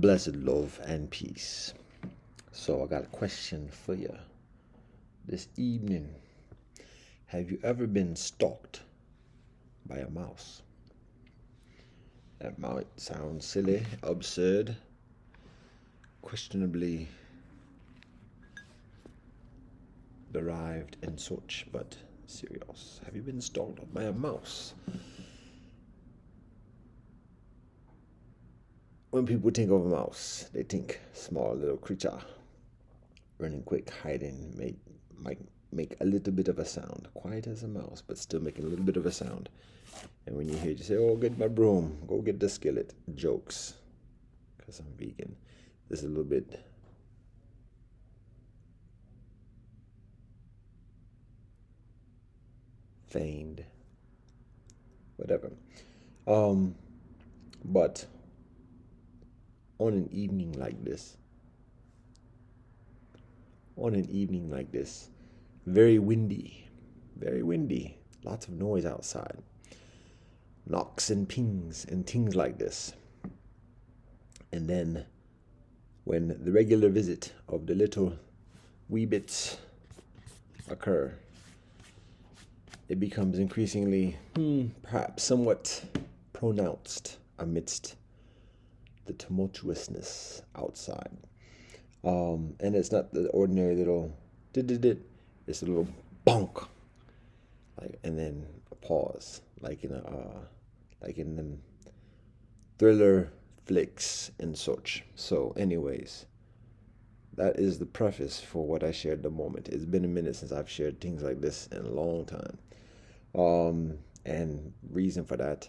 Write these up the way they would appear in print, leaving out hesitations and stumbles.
Blessed love and peace. So I got a question for you this evening. Have you ever been stalked by a mouse? That might sound silly, absurd, questionably derived and such, but serious. Have you been stalked by a mouse? When people think of a mouse, they think small little creature, running quick, hiding, might make a little bit of a sound, quiet as a mouse, but still making a little bit of a sound. And when you hear it, you say, "Oh, get my broom, go get the skillet." Jokes, because I'm vegan. This is a little bit feigned, whatever. But on an evening like this, very windy, lots of noise outside, knocks and pings and things like this. And then when the regular visit of the little wee bits occur, it becomes increasingly, perhaps somewhat pronounced amidst the tumultuousness outside. And it's not the ordinary little it's a little bonk, and then a pause, like in them thriller flicks and such. So anyways, that is the preface for what I shared the moment. It's been a minute since I've shared things like this in a long time. And reason for that,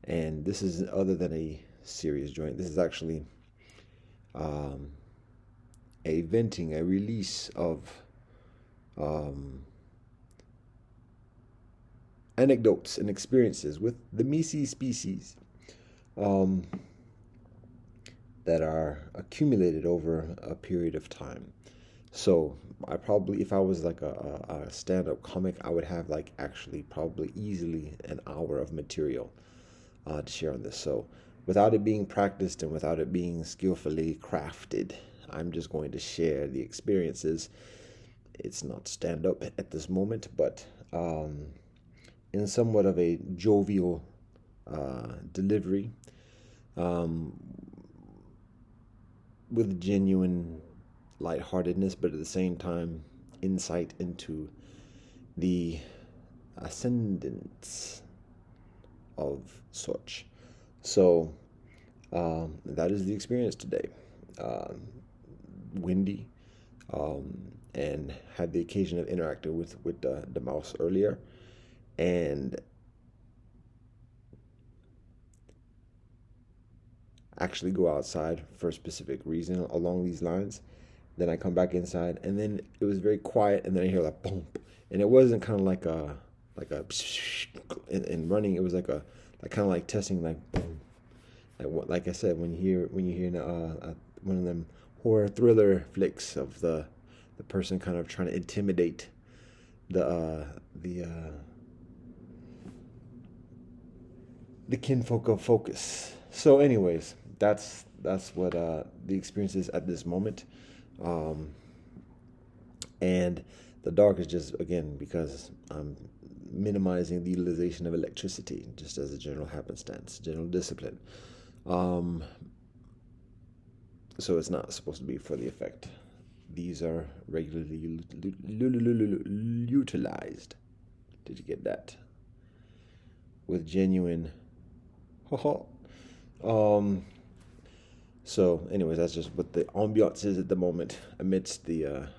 and this is other than a serious joint. This is actually a venting, a release of anecdotes and experiences with the Micie species that are accumulated over a period of time. So I probably, if I was like a stand-up comic, I would have like actually probably easily an hour of material to share on this. So without it being practiced and without it being skillfully crafted, I'm just going to share the experiences. It's not stand-up at this moment, but in somewhat of a jovial delivery, with genuine lightheartedness, but at the same time, insight into the ascendance of such. So that is the experience today. Windy, and had the occasion of interacting with the mouse earlier, and actually go outside for a specific reason along these lines. Then I come back inside, and then it was very quiet, and then I hear like boom, and it wasn't kind of like a and running. It was like kind of like testing, like boom, like I said, when you hear one of them horror thriller flicks of the person kind of trying to intimidate the kinfolk of focus. So anyways, that's what the experience is at this moment. And the dark is just, again, because I'm minimizing the utilization of electricity, just as a general happenstance, general discipline. So it's not supposed to be for the effect. These are regularly utilized. Did you get that? With genuine So anyways, that's just what the ambiance is at the moment amidst the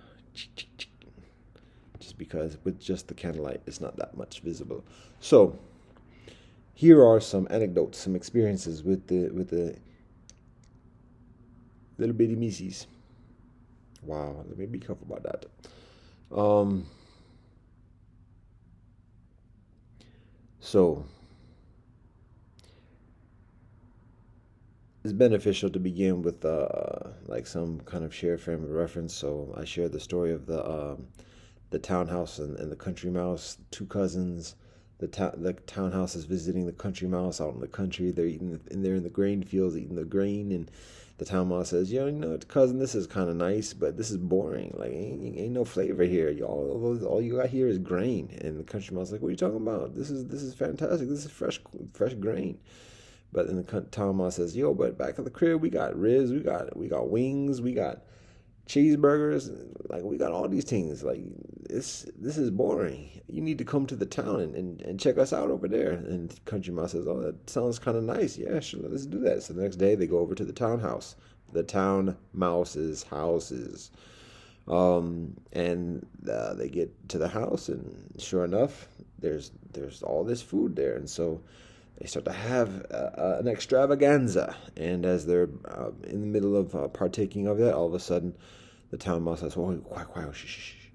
just because with just the candlelight it's not that much visible. So here are some anecdotes, some experiences with the little bitty Micies. Wow, let me be careful about that. So it's beneficial to begin with like some kind of shared frame of reference. So I shared the story of the townhouse and the country mouse, two cousins, the townhouse is visiting the country mouse out in the country. They're in the grain fields eating the grain, and the town mouse says, you know, cousin, this is kind of nice, but this is boring. Like, ain't no flavor here. Y'all, all you got here is grain. And the country mouse is like, what are you talking about? This is fantastic. This is fresh grain. But then the town mouse says, yo, but back at the crib, we got ribs, we got wings, we got cheeseburgers, like we got all these things. Like this is boring. You need to come to the town and check us out over there. And country mouse says, oh, that sounds kind of nice. Yeah, sure, let's do that. So the next day they go over to the townhouse, the town mouse's houses. And they get to the house, and sure enough, there's all this food there. And so they start to have an extravaganza. And as they're in the middle of partaking of that, all of a sudden, the town mouse says, "Oh, quiet, shh, shh, shh."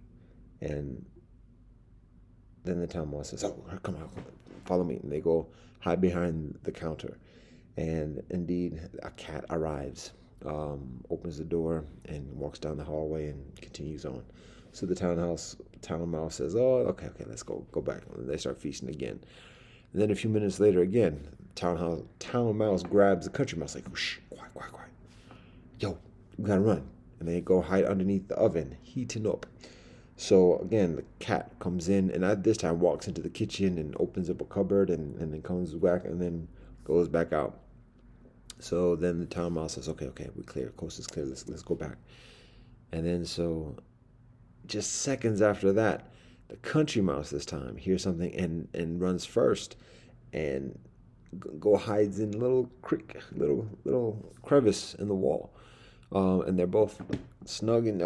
And then the town mouse says, "Oh, come on, follow me." And they go hide behind the counter. And indeed, a cat arrives, opens the door, and walks down the hallway and continues on. So the town mouse says, "Oh, okay, let's go back." And they start feasting again. And then a few minutes later, again, town mouse grabs the country mouse, like, shh, quiet. Yo, we gotta run. And they go hide underneath the oven, heating up. So again, the cat comes in, and at this time walks into the kitchen and opens up a cupboard, and then comes back and then goes back out. So then the town mouse says, okay, we're clear. Coast is clear. Let's go back. And then so just seconds after that, the country mouse this time hears something and runs first, and go hides in a little creek, little crevice in the wall. And they're both snug and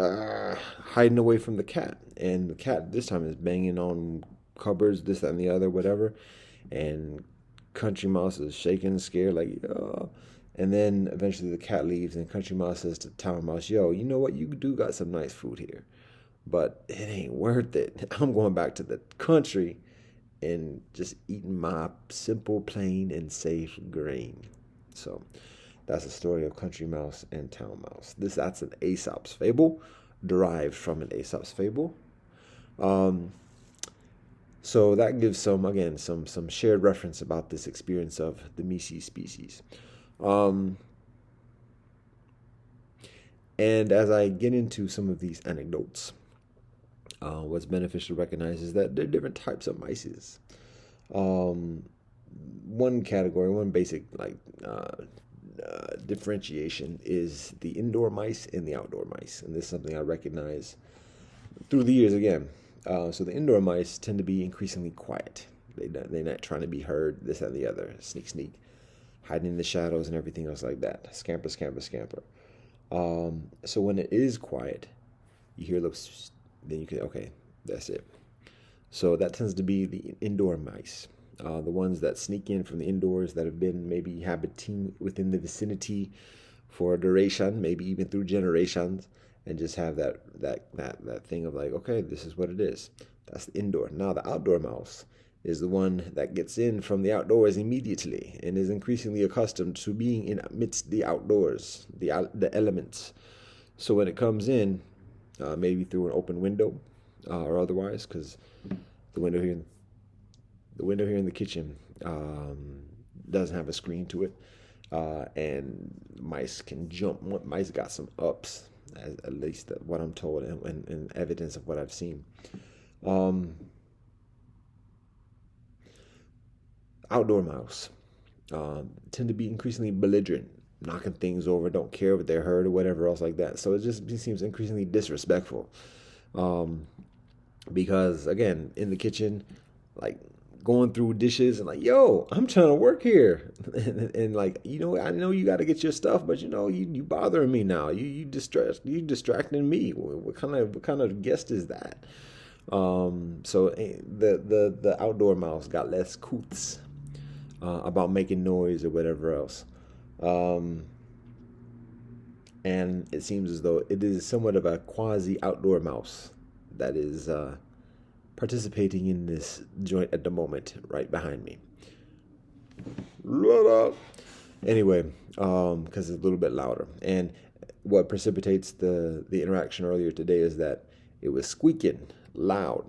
hiding away from the cat. And the cat this time is banging on cupboards, this, that, and the other, whatever. And country mouse is shaking, scared, like, yo. And then eventually the cat leaves, and country mouse says to town mouse, yo, you know what? You do got some nice food here, but it ain't worth it. I'm going back to the country and just eating my simple, plain, and safe grain. So that's the story of country mouse and town mouse. That's an Aesop's fable, derived from an Aesop's fable. So that gives some shared reference about this experience of the Micie species. And as I get into some of these anecdotes, what's beneficial to recognize is that there are different types of mices. One category, one basic differentiation is the indoor mice and the outdoor mice, and this is something I recognize through the years again. So the indoor mice tend to be increasingly quiet. They're not trying to be heard, this, that, and the other. Sneak, hiding in the shadows and everything else like that. Scamper. So when it is quiet, you hear those, then you can, okay, that's it. So that tends to be the indoor mice. The ones that sneak in from the indoors, that have been maybe habiting within the vicinity for a duration, maybe even through generations, and just have that thing of like, okay, this is what it is. That's the indoor. Now the outdoor mouse is the one that gets in from the outdoors immediately and is increasingly accustomed to being in amidst the outdoors, the elements. So when it comes in, maybe through an open window or otherwise, because the window here in the kitchen doesn't have a screen to it, and mice can jump. Mice got some ups, at least what I'm told, and evidence of what I've seen. Outdoor mouse tend to be increasingly belligerent, knocking things over, don't care what they're heard or whatever else like that. So it just seems increasingly disrespectful. Because again, in the kitchen, like going through dishes and like, yo, I'm trying to work here, and like, I know you got to get your stuff, but you bothering me now. You distracting me. What kind of guest is that? So the outdoor mouse got less coots about making noise or whatever else. And it seems as though it is somewhat of a quasi outdoor mouse that is participating in this joint at the moment, right behind me. Anyway, because it's a little bit louder. And what precipitates the interaction earlier today is that it was squeaking loud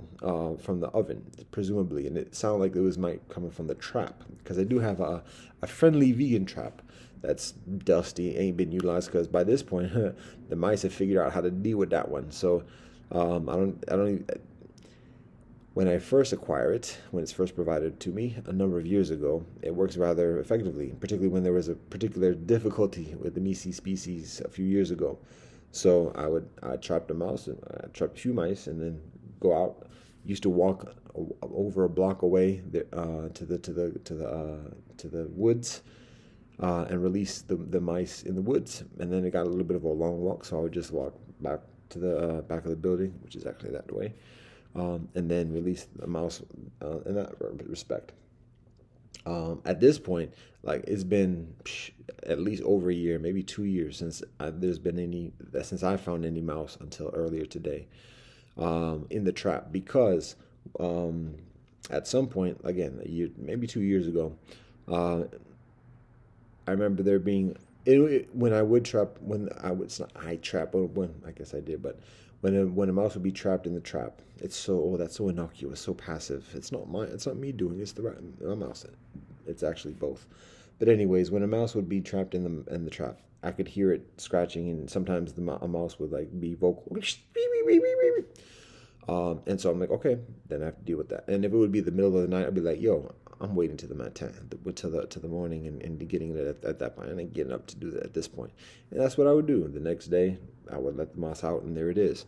from the oven, presumably, and it sounded like it was might coming from the trap, because I do have a friendly vegan trap that's dusty, ain't been utilized, because by this point the mice have figured out how to deal with that one. So I don't even, when I first acquire it, when it's first provided to me a number of years ago, it works rather effectively, particularly when there was a particular difficulty with the Micie species a few years ago. So I trap the mouse, I trap a few mice, and then go out. Used to walk over a block away to the woods, and release the mice in the woods. And then it got a little bit of a long walk, so I would just walk back to the back of the building, which is actually that way, and then release the mouse in that respect. At this point, like it's been at least over a year, maybe 2 years since I found any mouse until earlier today, in the trap, because at some point, again, a year, maybe 2 years ago, I remember there being when I would trap, when I would, it's not I trap, or when I guess I did, but when a mouse would be trapped in the trap, it's so, oh, that's so innocuous, so passive. It's not me doing it, it's the mouse. It's actually both. But anyways, when a mouse would be trapped in the trap, I could hear it scratching, and sometimes a mouse would like be vocal. And so I'm like, okay, then I have to deal with that. And if it would be the middle of the night, I'd be like, yo, I'm waiting till the matin, to the morning, and getting it at that point, and then getting up to do that at this point. And that's what I would do. The next day, I would let the mouse out, and there it is.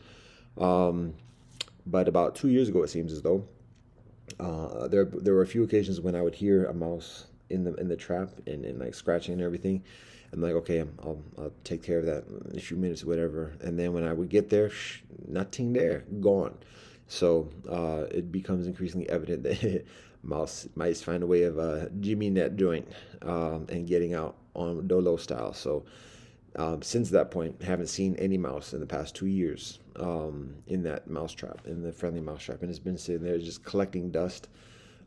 But about 2 years ago, it seems as though there were a few occasions when I would hear a mouse in the trap, and like scratching and everything. I'm like, okay, I'll take care of that in a few minutes or whatever. And then when I would get there, nothing there, gone. So it becomes increasingly evident that mice find a way of jimmying that joint, and getting out on dolo style. So since that point, I haven't seen any mouse in the past 2 years, in that mouse trap, in the friendly mouse trap, and it's been sitting there just collecting dust.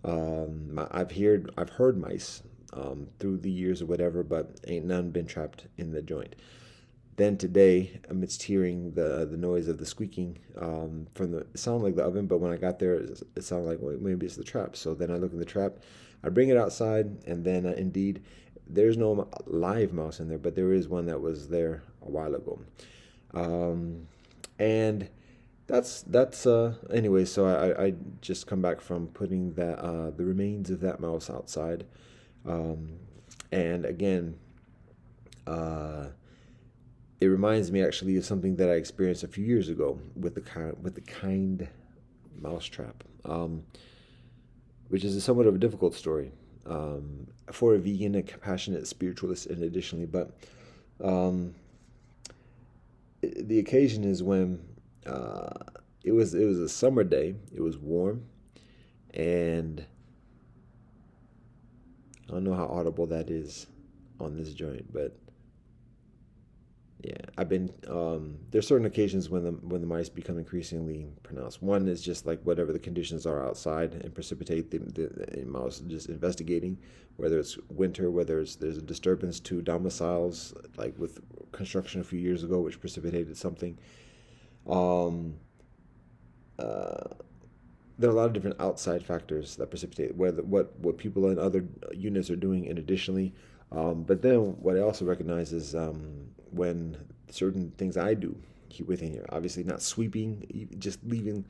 I've heard mice through the years or whatever, but ain't none been trapped in the joint. Then today, amidst hearing the noise of the squeaking, it sounded like the oven, but when I got there, it sounded like, well, maybe it's the trap. So then I look in the trap, I bring it outside, and then indeed, there's no live mouse in there, but there is one that was there a while ago. And that's anyway. So I just come back from putting the remains of that mouse outside, and again, it reminds me actually of something that I experienced a few years ago with the kind mouse trap, which is somewhat of a difficult story, for a vegan, a compassionate spiritualist, and additionally, but the occasion is when it was a summer day. It was warm, and I don't know how audible that is on this joint, but yeah, I've been there's certain occasions when the mice become increasingly pronounced. One is just like whatever the conditions are outside and precipitate the mouse just investigating, whether it's winter, whether there's a disturbance to domiciles, like with construction a few years ago, which precipitated something. Um, there are a lot of different outside factors that precipitate whether what people in other units are doing, and additionally, but then what I also recognize is when certain things I do within here, obviously not sweeping, just leaving.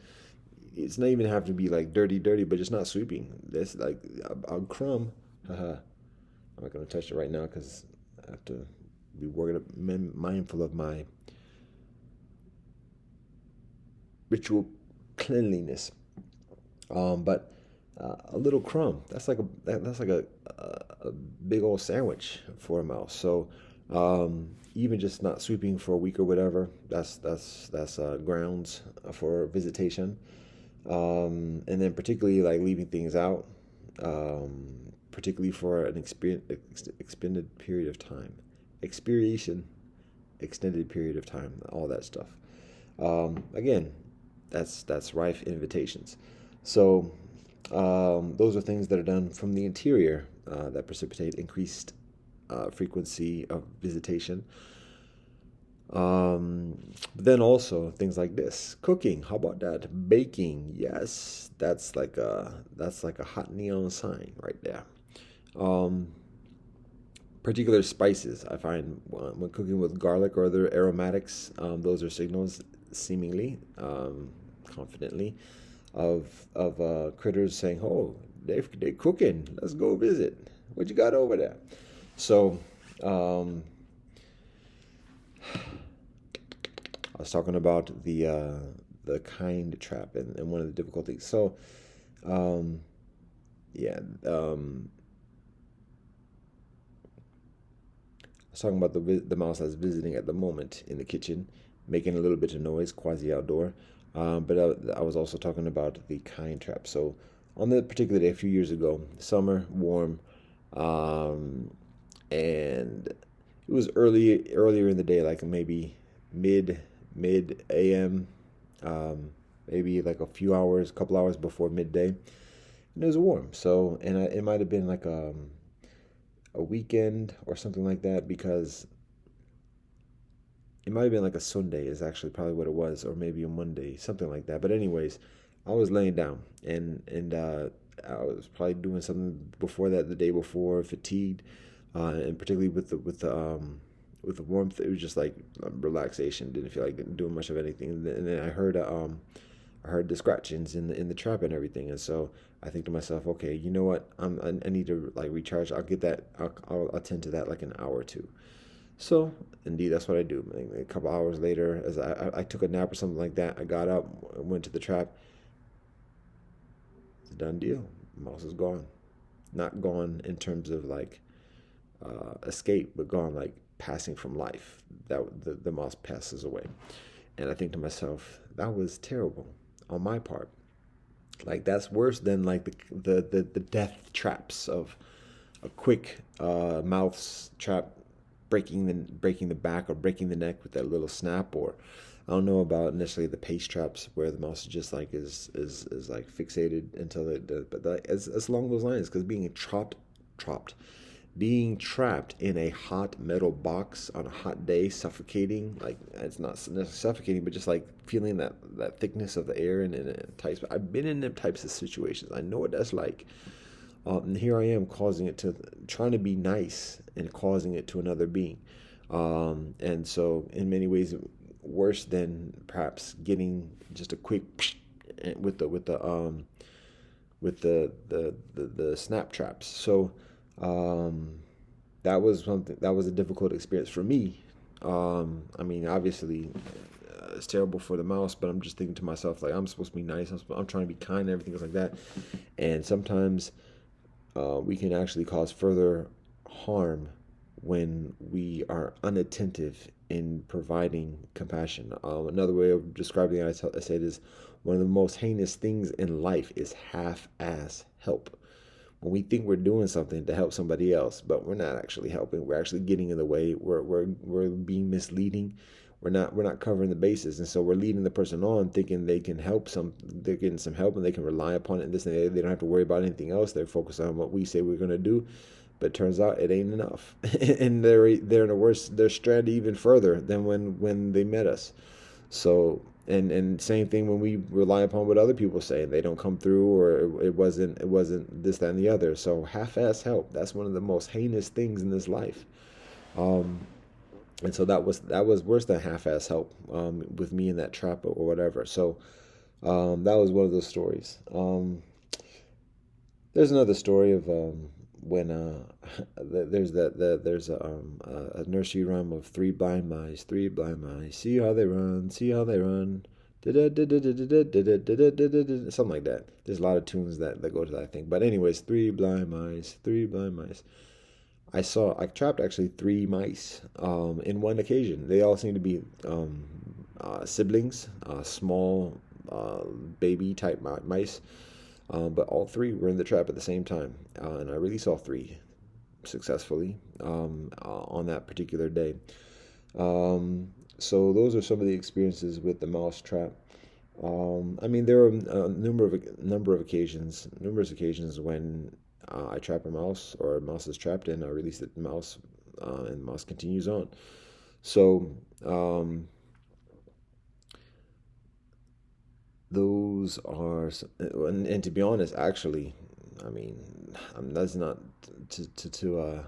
It's not even have to be like dirty, but just not sweeping. That's like a crumb. Haha. I'm not gonna touch it right now because I have to be mindful of my ritual cleanliness. But a little crumb, that's like a big old sandwich for a mouse. So even just not sweeping for a week or whatever, that's grounds for visitation. And then particularly like leaving things out, particularly for an extended period of time, expiration, extended period of time, all that stuff. Again, that's rife invitations. So those are things that are done from the interior that precipitate increased frequency of visitation. But then also things like this, cooking. How about that? Baking. Yes, that's like a hot neon sign right there. Um, Particular spices I find when cooking with garlic or other aromatics, those are signals, seemingly, confidently, of critters saying, "Oh, they cooking. Let's go visit. What you got over there?" So, um, I was talking about the kind trap and one of the difficulties. So, um, yeah, I was talking about the mouse that's visiting at the moment in the kitchen, making a little bit of noise, quasi outdoor. But I was also talking about the kind trap. So, on the particular day a few years ago, summer, warm, um, and it was earlier in the day, like maybe mid a.m. Maybe like a few hours, a couple hours before midday, and it was warm. So, and it might have been like a weekend or something like that, because it might have been like a Sunday is actually probably what it was, or maybe a Monday, something like that. But anyways, I was laying down, and I was probably doing something before that, the day before, fatigued, and particularly with the warmth, it was just like relaxation. Didn't feel like doing much of anything, and then I heard the scratchings in the trap and everything, and so I think to myself, okay, you know what, I need to like recharge. I'll get that. I'll attend to that like an hour or two. So indeed, that's what I do. Like, a couple hours later, as I took a nap or something like that, I got up, went to the trap. It's a done deal. Mouse is gone. Not gone in terms of like escape, but gone like passing from life. That the mouse passes away, and I think to myself, that was terrible on my part. Like that's worse than like the death traps of a quick mouse trap breaking the back or breaking the neck with that little snap, or I don't know about necessarily the pace traps where the mouse just like is like fixated until but it's along those lines, because trapped being trapped in a hot metal box on a hot day, suffocating, like it's not necessarily suffocating, but just like feeling that thickness of the air and types. I've been in them types of situations. I know what that's like. And here I am causing it to, trying to be nice and causing it to another being. And so, in many ways, worse than perhaps getting just a quick with the snap traps. So, um, that was something that was a difficult experience for me. I mean, obviously, it's terrible for the mouse, but I'm just thinking to myself like I'm supposed to be nice. I'm trying to be kind and everything like that. And sometimes we can actually cause further harm when we are unattentive in providing compassion. Another way of describing it, I said, is one of the most heinous things in life is half-ass help. When we think we're doing something to help somebody else, but we're not actually helping, we're actually getting in the way. We're being misleading. We're not covering the bases, and so we're leading the person on, thinking they're getting some help and they can rely upon it. And this and that. They don't have to worry about anything else. They're focused on what we say we're gonna do, but it turns out it ain't enough, and they're in a worse. They're stranded even further than when they met us. So, and same thing when we rely upon what other people say and they don't come through, or it wasn't this, that, and the other. So half-ass help, that's one of the most heinous things in this life. Um, and so that was worse than half-ass help, with me in that trap or whatever. So that was one of those stories. There's another story of when there's a nursery rhyme of three blind mice, see how they run, see how they run, something like that. There's a lot of tunes that go to that, I think. But anyways, three blind mice. I trapped actually three mice in one occasion. They all seem to be siblings, small baby type mice. But all three were in the trap at the same time, and I released all three successfully on that particular day. So those are some of the experiences with the mouse trap. I mean, there are a numerous occasions when I trap a mouse, or a mouse is trapped, and I release the mouse, and the mouse continues on. So those are, and to be honest, actually, I mean, that's not to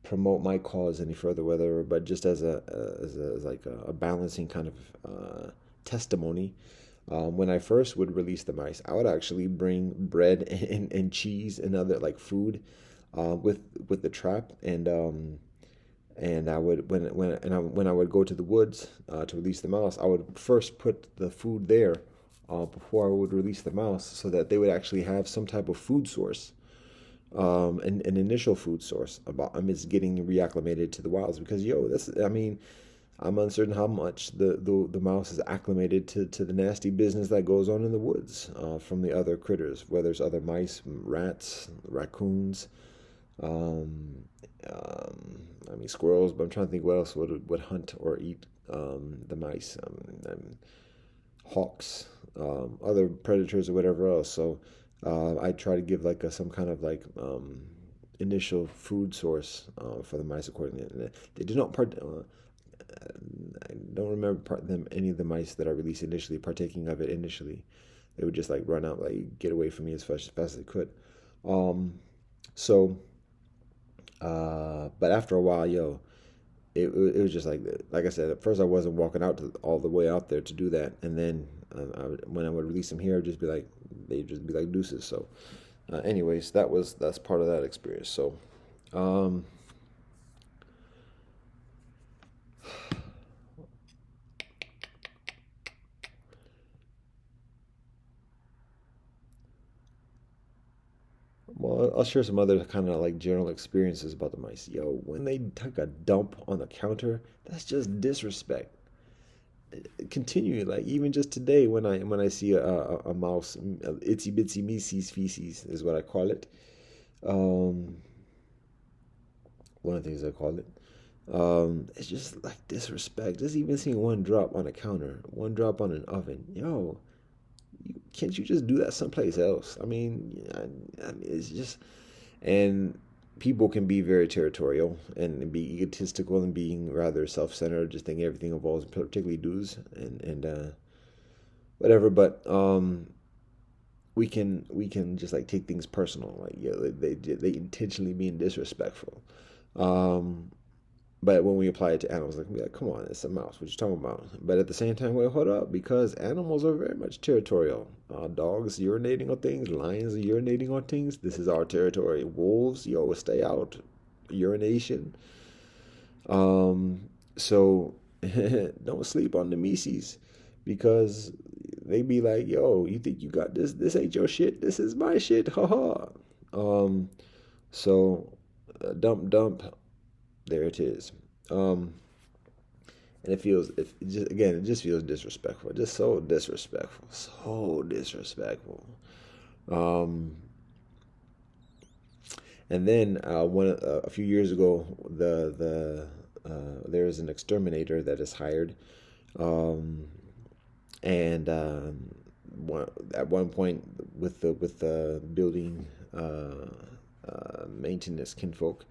promote my cause any further, whether, but just as as like a balancing kind of testimony. When I first would release the mice, I would actually bring bread and cheese and other like food with the trap, and I would when I would go to the woods to release the mouse, I would first put the food there before I would release the mouse, so that they would actually have some type of food source, an initial food source about amidst getting reacclimated to the wilds. Because yo, this, I mean, I'm uncertain how much the mouse is acclimated to the nasty business that goes on in the woods from the other critters, whether it's other mice, rats, raccoons, um, I mean squirrels. But I'm trying to think what else would hunt or eat the mice. Hawks, other predators or whatever else. So I try to give like some kind of like initial food source for the mice accordingly. And they did not I don't remember any of the mice that I released initially partaking of it initially. They would just like run out, like get away from me as fast as they could. Um, so, but after a while, yo, it was just like I said. At first, I wasn't walking out all the way out there to do that, and then when I would release them here, I'd just be like, they'd just be like deuces. So, anyways, that's part of that experience. So, um, well, I'll share some other kind of like general experiences about the mice. Yo, when they took a dump on the counter, that's just disrespect. Continue, like even just today when I see a mouse, itsy bitsy Micie's feces is what I call it. Um, One of the things I call it. It's just like disrespect. Just even seeing one drop on a counter, one drop on an oven. Yo, can't you just do that someplace else? I mean, it's just, and people can be very territorial and be egotistical and being rather self-centered, just thinking everything involves particularly dudes and whatever. But we can just like take things personal, like yeah, they intentionally being disrespectful. Um, But when we apply it to animals, like, be like, come on, it's a mouse. What you talking about? But at the same time, wait, hold up, because animals are very much territorial. Dogs urinating on things, lions urinating on things. This is our territory. Wolves, yo, stay out. Urination. So don't sleep on the Micies, because they be like, yo, you think you got this? This ain't your shit. This is my shit. Ha ha. Um, so dump, dump. There it is. Um, and it just again, it just feels disrespectful, just so disrespectful, so disrespectful. Um, and then a few years ago, there is an exterminator that is hired, um, and at one point with the building maintenance kinfolk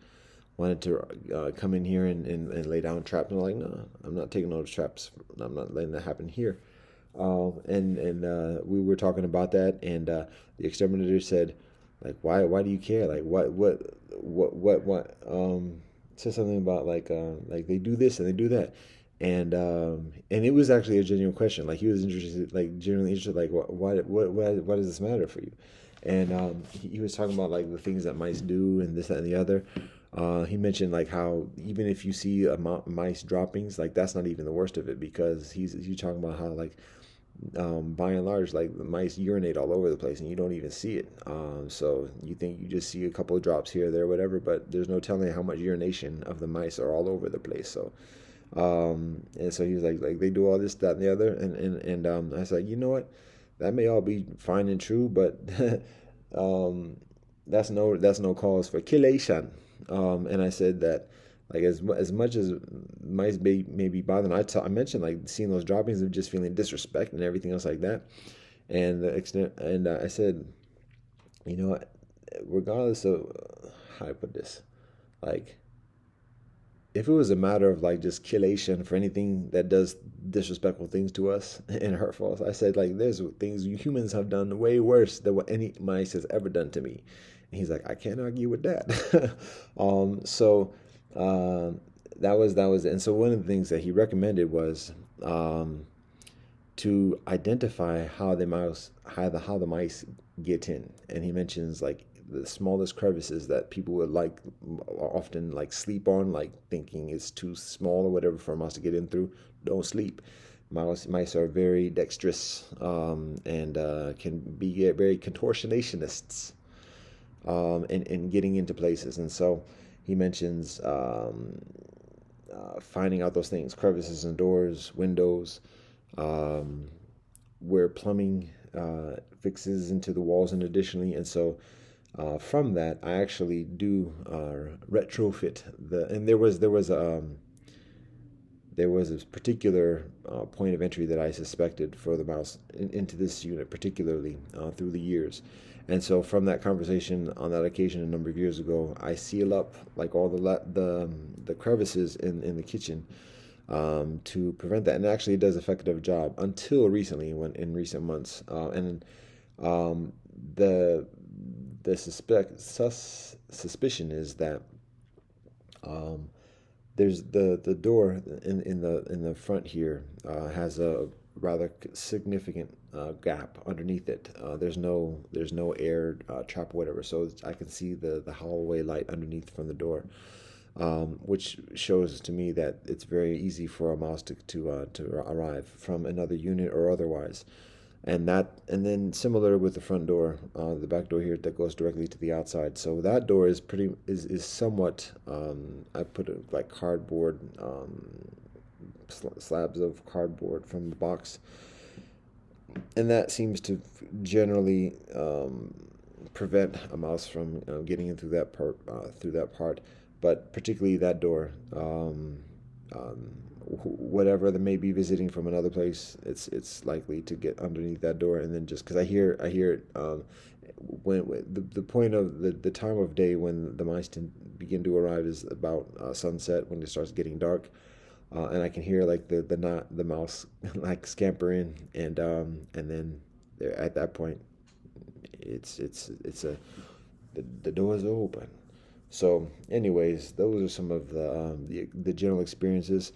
wanted to come in here and lay down traps. And I'm like, no, I'm not taking those traps. I'm not letting that happen here. And we were talking about that, and the exterminator said, like, why do you care? Like, what? Said something about like they do this and they do that, and it was actually a genuine question. Like he was interested, like genuinely interested, like why does this matter for you? And he was talking about like the things that mice do and this that and the other. He mentioned like how even if you see mice droppings, like that's not even the worst of it, because he's talking about how like by and large like the mice urinate all over the place and you don't even see it. So you think you just see a couple of drops here, there, whatever, but there's no telling how much urination of the mice are all over the place. So and so he was like they do all this, that, and the other, and I was like, you know what, that may all be fine and true, but um, that's no cause for killation. And I said that like as much as mice may be bothering, I mentioned like seeing those droppings of just feeling disrespect and everything else like that, and the extent, and I said, you know, regardless of how I put this, like if it was a matter of like just killation for anything that does disrespectful things to us and hurtful us, I said like there's things humans have done way worse than what any mice has ever done to me. And he's like, I can't argue with that. So that was, and so one of the things that he recommended was to identify how the mice get in, and he mentions like the smallest crevices that people would like often like sleep on, like thinking it's too small or whatever for a mouse to get in through. Don't sleep. Mice are very dexterous, and can be very contortionists, in getting into places. And so he mentions finding out those things, crevices in doors, windows, um, where plumbing fixes into the walls, and additionally, and so from that, I actually do retrofit and there was a particular point of entry that I suspected for the mouse into this unit, particularly through the years. And so from that conversation on that occasion a number of years ago, I seal up like all the crevices in the kitchen, to prevent that. And actually, it does an effective job until recently, when in recent months. And the suspicion is that there's the door in the front here has a rather significant gap underneath it. There's no air trap or whatever, so I can see the hallway light underneath from the door, which shows to me that it's very easy for a mouse to arrive from another unit or otherwise. And then similar with the front door, the back door here that goes directly to the outside. So that door is somewhat, I put like cardboard, slabs of cardboard from the box, and that seems to generally prevent a mouse from getting into that part. But particularly that door, whatever that may be visiting from another place, it's likely to get underneath that door. And then just because I hear it, when the point of the time of day when the mice begin to arrive is about sunset, when it starts getting dark, and I can hear like the mouse like scamper in, and then there at that point, the doors are open. So, anyways, those are some of the general experiences,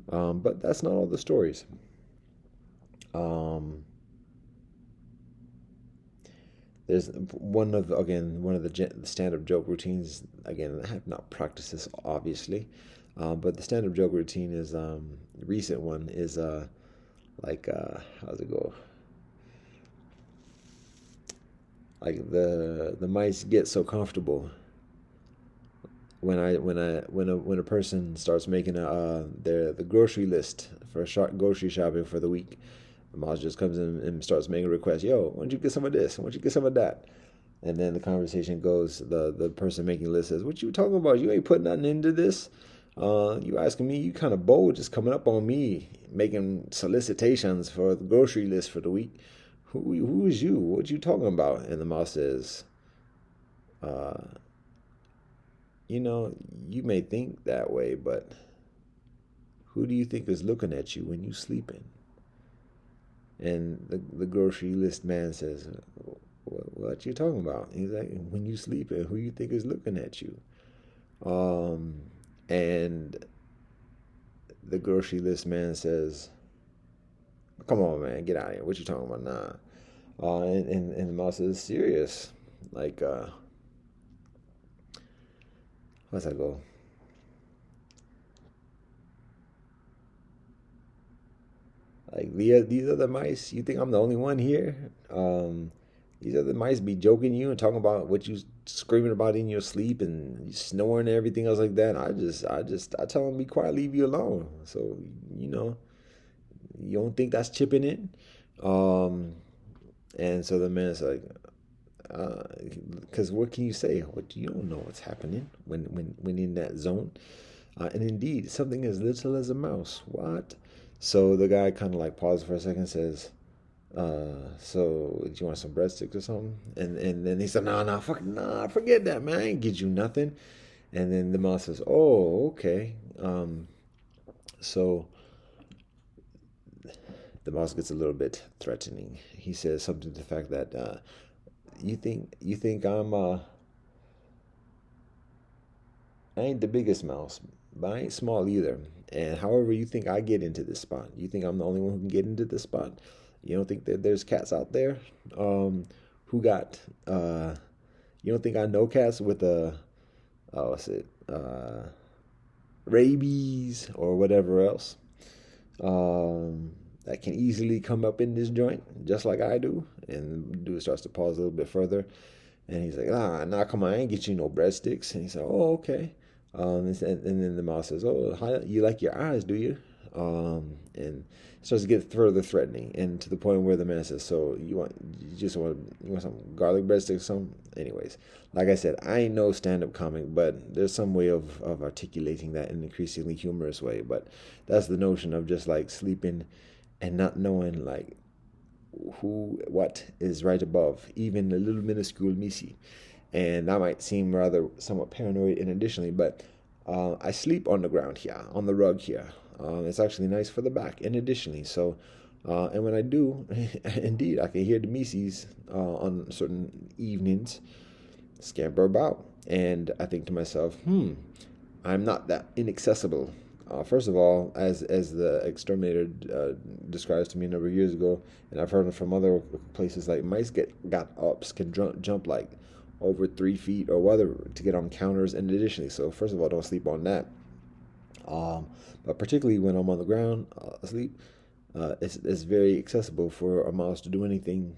but that's not all the stories. Um, there's one of the stand-up joke routines. Again, I have not practiced this obviously, but the stand-up joke routine is recent one is like how's it go? Like the mice get so comfortable when a person starts making the grocery list for grocery shopping for the week. The mouse just comes in and starts making requests. Yo, why don't you get some of this? Why don't you get some of that? And then the conversation goes. The person making the list says, "What you talking about? You ain't putting nothing into this. You asking me? You kind of bold, just coming up on me, making solicitations for the grocery list for the week. Who is you? What you talking about?" And the mouse says, uh, you may think that way, but who do you think is looking at you when you sleeping? And the grocery list man says, what you talking about? He's like, when you sleeping, who you think is looking at you? And the grocery list man says, come on, man, get out of here. What you talking about? Nah. And the mouse is serious. Like, how's that go? Like these other mice, you think I'm the only one here? These other mice be joking you and talking about what you screaming about in your sleep and snoring and everything else like that. I tell them be quiet, leave you alone. So you don't think that's chipping in? And so the man's like, because what can you say? What you don't know what's happening when in that zone, and indeed something as little as a mouse. What? So the guy kind of like pauses for a second, and says, So do you want some breadsticks or something? And then he said, nah, forget that, man. I ain't get you nothing. And then the mouse says, oh, okay. So the mouse gets a little bit threatening. He says something to the fact that you think I ain't the biggest mouse, but I ain't small either. And however you think I get into this spot, you think I'm the only one who can get into this spot? You don't think that there's cats out there who got you don't think I know cats with a what's it rabies or whatever else that can easily come up in this joint just like I do? And the dude starts to pause a little bit further, and he's like, nah, come on, I ain't get you no breadsticks. And he said, oh, okay. And then the mouse says, oh, how, you like your eyes, do you? And it starts to get further threatening, and to the point where the man says, so you want some garlic breadsticks, some? Anyways, like I said, I ain't no stand-up comic, but there's some way of articulating that in an increasingly humorous way. But that's the notion of just like sleeping and not knowing like what is right above, even a little minuscule Micie. And that might seem rather somewhat paranoid and additionally, but I sleep on the ground here, on the rug here. It's actually nice for the back and additionally. So, and when I do, indeed, I can hear the Micies on certain evenings scamper about. And I think to myself, I'm not that inaccessible. First of all, as the exterminator describes to me a number of years ago, and I've heard it from other places, like mice got ups, can jump like over 3 feet or whether to get on counters and additionally. So first of all, don't sleep on that. But particularly when I'm on the ground asleep, it's very accessible for a mouse to do anything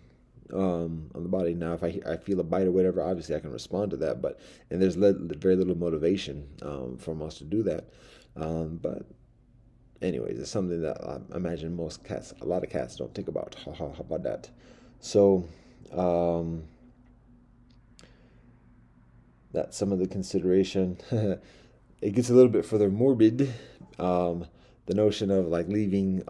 on the body. Now, if I feel a bite or whatever, obviously I can respond to that. But and there's very little motivation for a mouse to do that. But anyways, it's something that I imagine a lot of cats don't think about. How about that? So that's some of the consideration. It gets a little bit further morbid. The notion of like leaving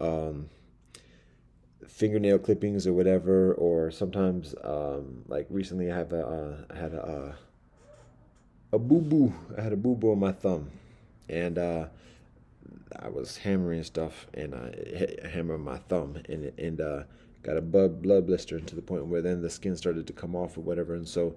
fingernail clippings or whatever, or sometimes like recently I had a boo boo. I had a boo boo on my thumb, and I was hammering stuff, and I hammered my thumb, and got a blood blister to the point where then the skin started to come off or whatever, and so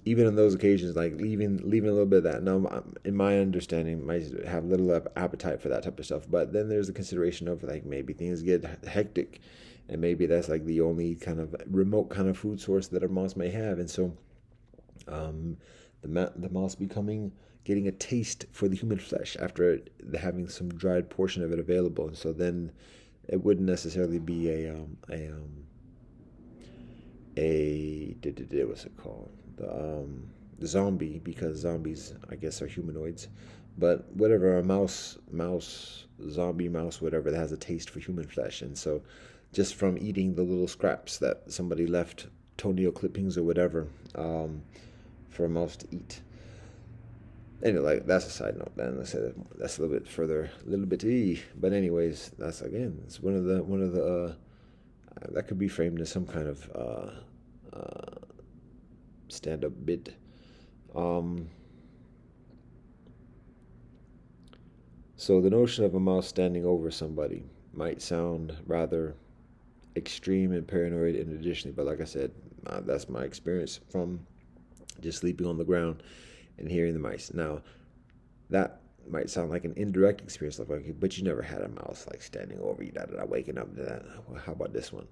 even on those occasions, like leaving a little bit of that. Now, in my understanding, might have little appetite for that type of stuff. But then there's the consideration of like maybe things get hectic, and maybe that's like the only kind of remote kind of food source that a mouse may have, and so the mouse getting a taste for the human flesh after having some dried portion of it available, and so then it wouldn't necessarily be what's it called, the zombie, because zombies I guess are humanoids, but whatever, a zombie mouse, whatever, that has a taste for human flesh, and so just from eating the little scraps that somebody left, toenail clippings or whatever, for a mouse to eat. Anyway, like, that's a side note. Then I said that's a little bit further, a little bit but anyways, that's again, it's one of the that could be framed as some kind of stand-up bit. So the notion of a mouse standing over somebody might sound rather extreme and paranoid and additionally, but like I said, that's my experience from just sleeping on the ground and hearing the mice. Now, that might sound like an indirect experience, like, okay, but you never had a mouse like standing over you, waking up to that. Well, how about this one?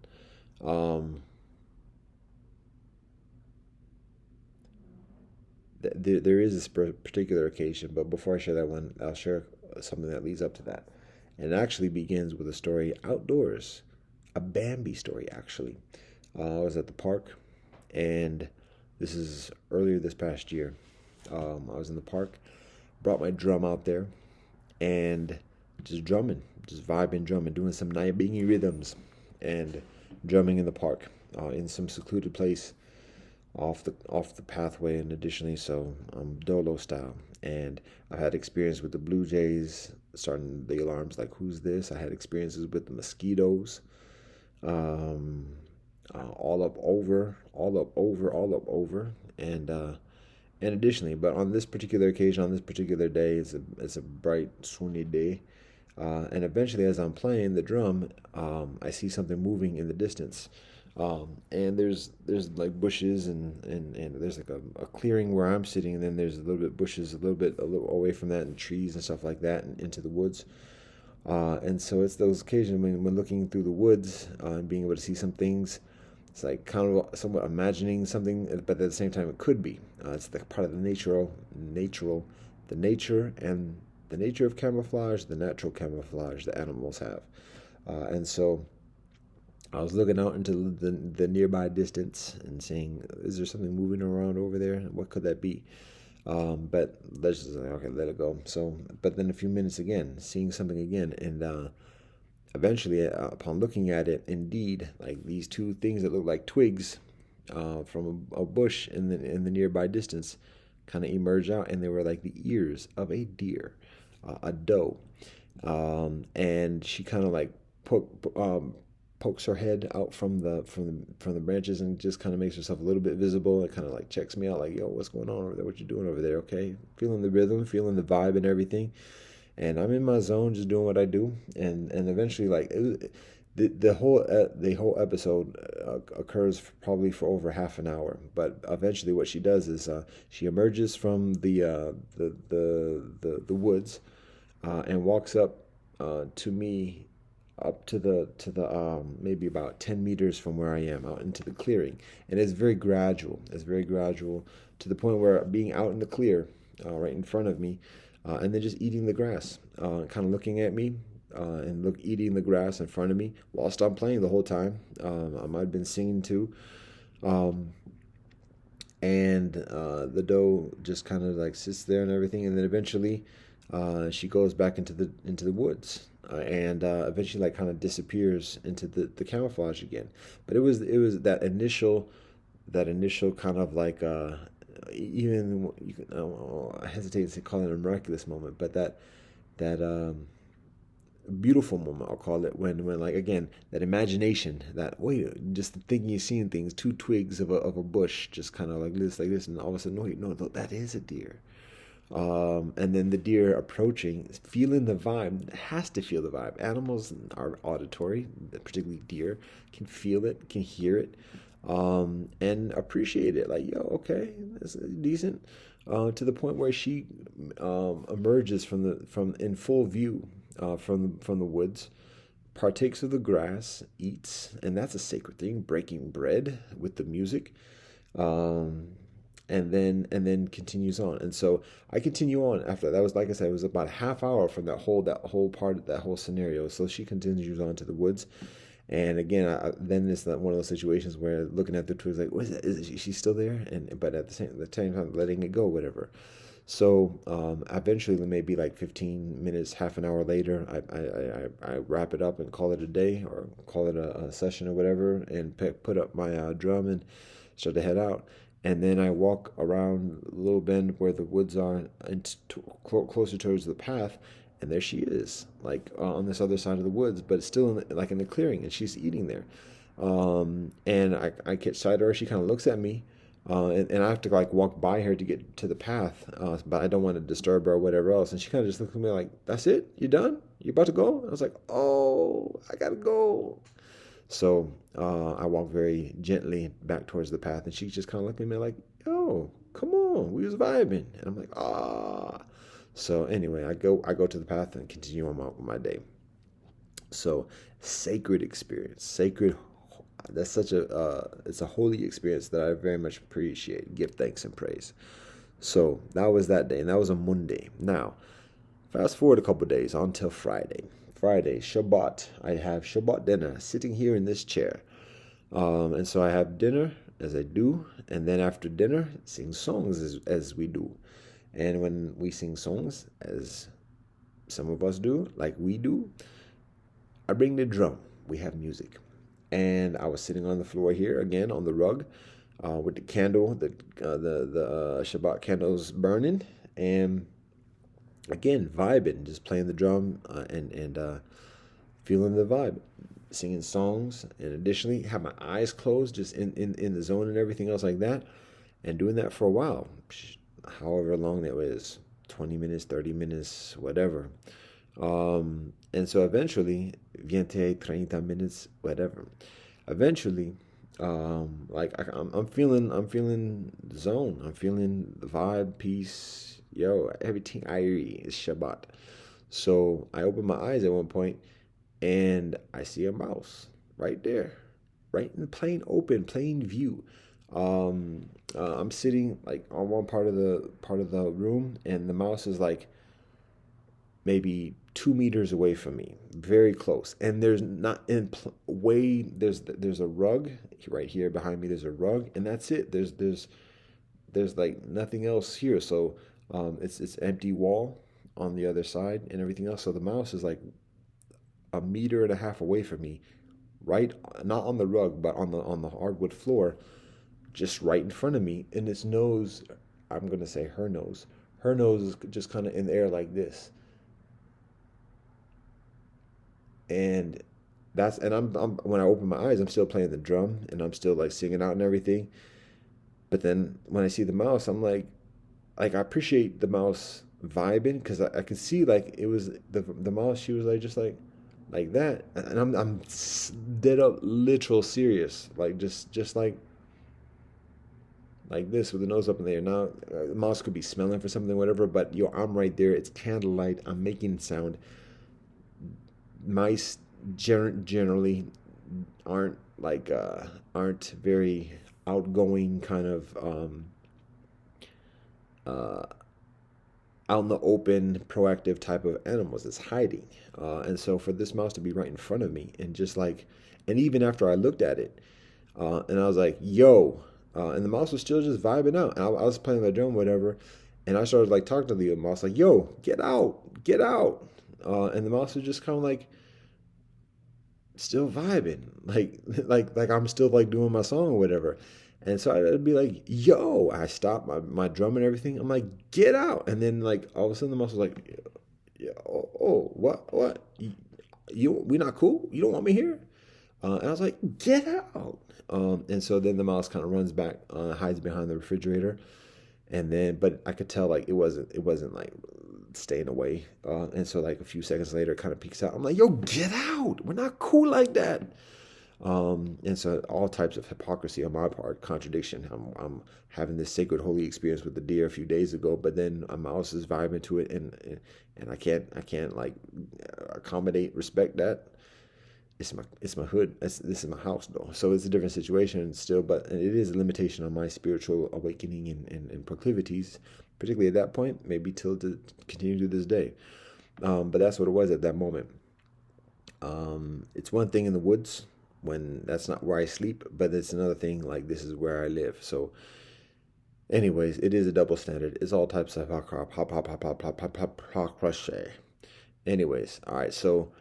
There is this particular occasion, but before I share that one, I'll share something that leads up to that. And it actually begins with a story outdoors, a Bambi story, actually. I was at the park, and this is earlier this past year. I was in the park, brought my drum out there, and just drumming, just vibing, drumming, doing some Nyabingi rhythms, and drumming in the park, in some secluded place, off the pathway, and additionally, so dolo style. And I've had experience with the blue jays starting the alarms like, who's this? I had experiences with the mosquitoes, um, all up over, all up over, all up over, and additionally, but on this particular occasion, on this particular day, it's a bright, sunny day. And eventually, as I'm playing the drum, I see something moving in the distance. And there's like bushes and there's like a clearing where I'm sitting, and then there's a little bit bushes, a little away from that, and trees and stuff like that, and into the woods. And so it's those occasions when looking through the woods and being able to see some things. It's like kind of somewhat imagining something, but at the same time, it could be. It's the part of the the nature and the nature of camouflage, the natural camouflage that animals have. And so I was looking out into the nearby distance and saying, "Is there something moving around over there? What could that be?" But let's just okay, let it go. So, but then a few minutes again, seeing something again, and eventually, upon looking at it, indeed, like these two things that look like twigs from a bush in the nearby distance, kind of emerged out, and they were like the ears of a deer, a doe, and she kind of like pokes her head out from the branches and just kind of makes herself a little bit visible. It kind of like checks me out, like, "Yo, what's going on over there? What you doing over there? Okay, feeling the rhythm, feeling the vibe and everything." And I'm in my zone, just doing what I do. And eventually, like the whole episode occurs probably for over half an hour. But eventually, what she does is she emerges from the woods and walks up to me, up to the maybe about 10 meters from where I am, out into the clearing. And it's very gradual. It's very gradual to the point where being out in the clear, right in front of me, and then just eating the grass, kind of looking at me, and eating the grass in front of me whilst I'm playing the whole time. I might have been singing too, um, and the doe just kind of like sits there and everything, and then eventually she goes back into the woods. And eventually, like, kind of disappears into the camouflage again. But it was that initial kind of like even you can, I hesitate to call it a miraculous moment, but that beautiful moment, I'll call it, when like again that imagination, that wait, just thinking you're seeing things, two twigs of a bush just kind of like this, and all of a sudden, wait, no, that is a deer. And then the deer approaching, feeling the vibe, has to feel the vibe. Animals are auditory, particularly deer, can feel it, can hear it, and appreciate it. Like, yo, okay, that's decent. To the point where she emerges from in full view from the woods, partakes of the grass, eats, and that's a sacred thing. Breaking bread with the music. Um, and then continues on. And so I continue on after that. Was, like I said, it was about a half hour from that whole part, that whole scenario. So she continues on to the woods, and again, then it's not one of those situations where looking at the twigs like, what is that? Is she still there? And but at the same time, letting it go, whatever. So eventually, maybe like 15 minutes, half an hour later, I wrap it up and call it a day, or call it a session or whatever, and put up my drum and start to head out. And then I walk around a little bend where the woods are, and closer towards the path, and there she is, like on this other side of the woods, but it's still like in the clearing, and she's eating there. And I catch sight of her. She kind of looks at me, and I have to like walk by her to get to the path, but I don't want to disturb her or whatever else. And she kind of just looks at me like, "That's it? You done? You about to go?" And I was like, "Oh, I gotta go." So I walk very gently back towards the path, and she just kind of looked at me like, "Yo, come on, we was vibing," and I'm like, "Ah." So anyway, I go to the path and continue on my day. So sacred experience, sacred. That's such a it's a holy experience that I very much appreciate. Give thanks and praise. So that was that day, and that was a Monday. Now, fast forward a couple days until Friday. Friday, Shabbat. I have Shabbat dinner sitting here in this chair. And so I have dinner, as I do, and then after dinner, sing songs as we do. And when we sing songs, as some of us do, like we do, I bring the drum. We have music. And I was sitting on the floor here again on the rug, with the candle, the Shabbat candles burning, and again vibing, just playing the drum, and feeling the vibe. singing songs, and additionally have my eyes closed, just in the zone and everything else like that, and doing that for a while, however long that was, 20 minutes, 30 minutes, whatever. And so eventually, 30 minutes, whatever. Eventually, like I'm feeling the zone. I'm feeling the vibe, peace, yo, everything irie is Shabbat. So I open my eyes at one point, and I see a mouse right there, right in plain view. I'm sitting like on one part of the room, and the mouse is like maybe 2 meters away from me, very close. And there's not in way. There's a rug right here behind me. There's a rug, and that's it. There's like nothing else here. So it's empty wall on the other side and everything else. So the mouse is like a meter and a half away from me, right, not on the rug, but on the hardwood floor, just right in front of me. And its nose, I'm gonna say her nose is just kind of in the air like this. And I'm when I open my eyes, I'm still playing the drum and I'm still like singing out and everything. But then when I see the mouse, I'm like I appreciate the mouse vibing, because I could see like it was the mouse. She was like just like that, and I'm dead up literal serious, like just like this with the nose up in the air. Now the mouse could be smelling for something, whatever. But yo, I'm right there. It's candlelight. I'm making sound. Mice generally aren't like aren't very outgoing kind of uh, out in the open, proactive type of animals. It's hiding, and so for this mouse to be right in front of me, and just like, and even after I looked at it, and I was like, "Yo," and the mouse was still just vibing out, and I was playing the drum, whatever, and I started like talking to the mouse, like, "Yo, get out, get out," and the mouse was just kind of like still vibing, like like I'm still like doing my song or whatever. And so I'd be like, yo, I stopped my drum and everything. I'm like, get out. And then like all of a sudden the mouse was like, yeah, what? We not cool? You don't want me here? And I was like, get out. And so then the mouse kind of runs back, hides behind the refrigerator. And then, but I could tell like it wasn't like staying away. And so like a few seconds later, it kind of peeks out. I'm like, yo, get out. We're not cool like that. And so all types of hypocrisy on my part, contradiction. I'm having this sacred holy experience with the deer a few days ago, but then a mouse is vibing to it, and I can't like accommodate, respect that. It's my hood. This is my house though, so it's a different situation still, but it is a limitation on my spiritual awakening and proclivities, particularly at that point, maybe till to continue to this day. But that's what it was at that moment. It's one thing in the woods when that's not where I sleep, but it's another thing like this is where I live. So, anyways, it is a double standard. It's all types of hypocrisy. Anyways, all right. So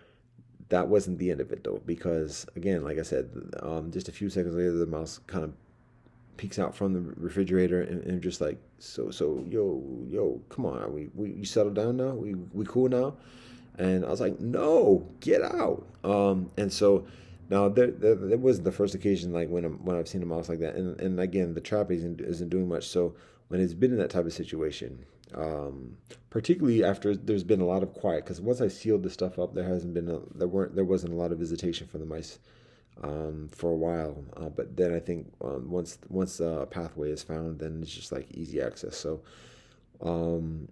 that wasn't the end of it though, because again, like I said, just a few seconds later, the mouse kind of peeks out from the refrigerator, and just like, so yo, come on, we you settle down now, we cool now. And I was like, no, get out. And so now there wasn't the first occasion like when I've seen a mouse like that, and again, the trap isn't doing much. So when it's been in that type of situation, particularly after there's been a lot of quiet, because once I sealed the stuff up, there wasn't a lot of visitation from the mice for a while. But then I think once a pathway is found, then it's just like easy access. So on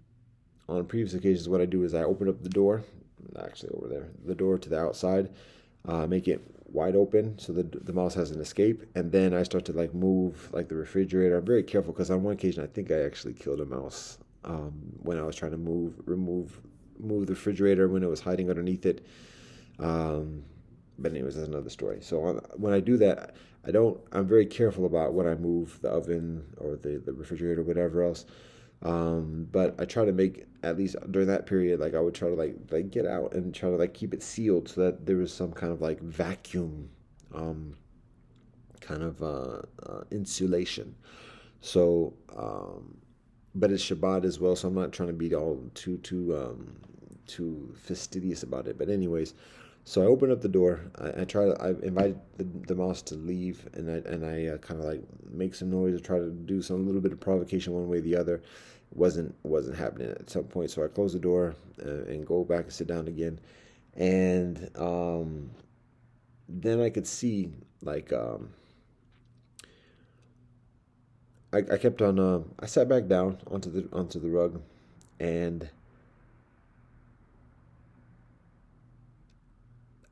previous occasions, what I do is I open up the door, actually over there, the door to the outside, make it wide open so that the mouse has an escape, and then I start to like move like the refrigerator. I'm very careful because on one occasion I think I actually killed a mouse when I was trying to move the refrigerator when it was hiding underneath it. But anyways, that's another story. So when I do that, I'm very careful about when I move the oven or the refrigerator or whatever else. But I try to make, at least during that period, like I would try to like get out and try to like keep it sealed so that there was some kind of like vacuum, kind of insulation. So, but it's Shabbat as well, so I'm not trying to be all too fastidious about it. But anyways, So I open up the door. I invite the mouse to leave, and I kind of like make some noise or try to do some little bit of provocation one way or the other. Wasn't happening at some point. So I close the door and go back and sit down again. And then I could see like I kept on. I sat back down onto the rug, and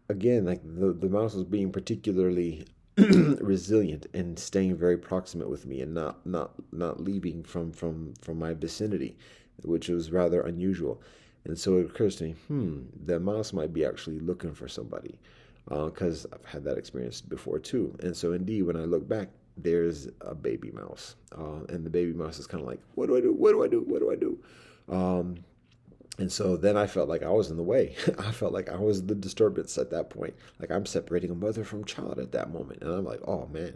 again, like the mouse was being particularly resilient and staying very proximate with me and not leaving from my vicinity, which was rather unusual. And so it occurs to me, the mouse might be actually looking for somebody, because I've had that experience before too. And so indeed, when I look back, there's a baby mouse, and the baby mouse is kind of like, what do I do? What do I do? What do I do? Um, and so then I felt like I was in the way. I felt like I was the disturbance at that point. Like I'm separating a mother from child at that moment. And I'm like, oh man.